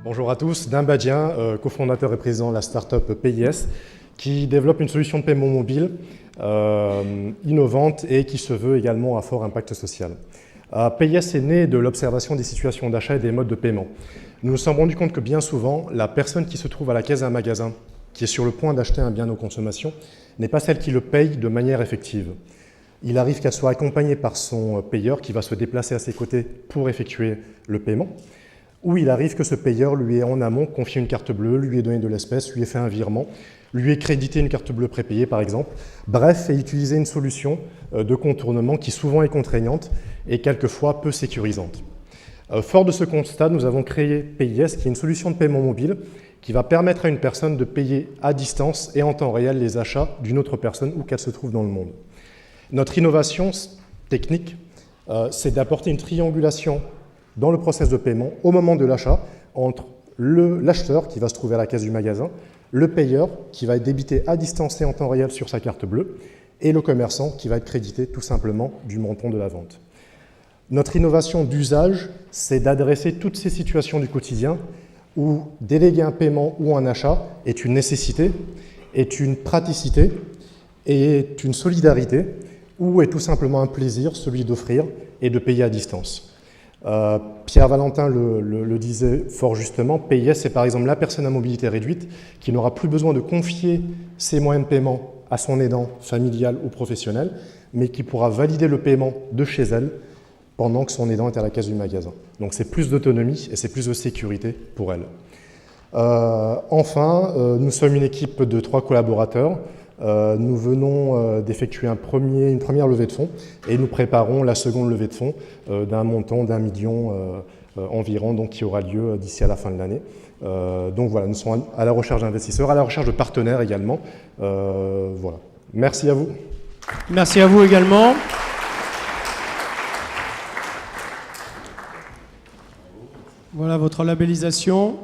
Bonjour à tous, Dimbadien, cofondateur et président de la start-up PIS, qui développe une solution de paiement mobile innovante et qui se veut également à fort impact social. PIS est né de l'observation des situations d'achat et des modes de paiement. Nous nous sommes rendus compte que bien souvent, la personne qui se trouve à la caisse d'un magasin, qui est sur le point d'acheter un bien de consommation, n'est pas celle qui le paye de manière effective. Il arrive qu'elle soit accompagnée par son payeur qui va se déplacer à ses côtés pour effectuer le paiement, ou il arrive que ce payeur lui ait en amont confié une carte bleue, lui ait donné de l'espèce, lui ait fait un virement, lui ait crédité une carte bleue prépayée par exemple, bref, ait utilisé une solution de contournement qui souvent est contraignante et quelquefois peu sécurisante. Fort de ce constat, nous avons créé PIS, qui est une solution de paiement mobile qui va permettre à une personne de payer à distance et en temps réel les achats d'une autre personne où qu'elle se trouve dans le monde. Notre innovation technique, c'est d'apporter une triangulation dans le process de paiement au moment de l'achat entre l'acheteur qui va se trouver à la caisse du magasin, le payeur qui va être débité à distance et en temps réel sur sa carte bleue et le commerçant qui va être crédité tout simplement du montant de la vente. Notre innovation d'usage, c'est d'adresser toutes ces situations du quotidien où déléguer un paiement ou un achat est une nécessité, est une praticité, est une solidarité ou est tout simplement un plaisir, celui d'offrir et de payer à distance. Pierre Valentin le disait fort justement, PIS c'est par exemple la personne à mobilité réduite qui n'aura plus besoin de confier ses moyens de paiement à son aidant familial ou professionnel, mais qui pourra valider le paiement de chez elle pendant que son aidant est à la caisse du magasin. Donc c'est plus d'autonomie et c'est plus de sécurité pour elle. Enfin, nous sommes une équipe de 3 collaborateurs. Nous venons d'effectuer une première levée de fonds et nous préparons la seconde levée de fonds d'un montant d'1 million environ, donc, qui aura lieu d'ici à la fin de l'année. Donc voilà, nous sommes à la recherche d'investisseurs, à la recherche de partenaires également. Voilà. Merci à vous. Merci à vous également. Voilà votre labellisation.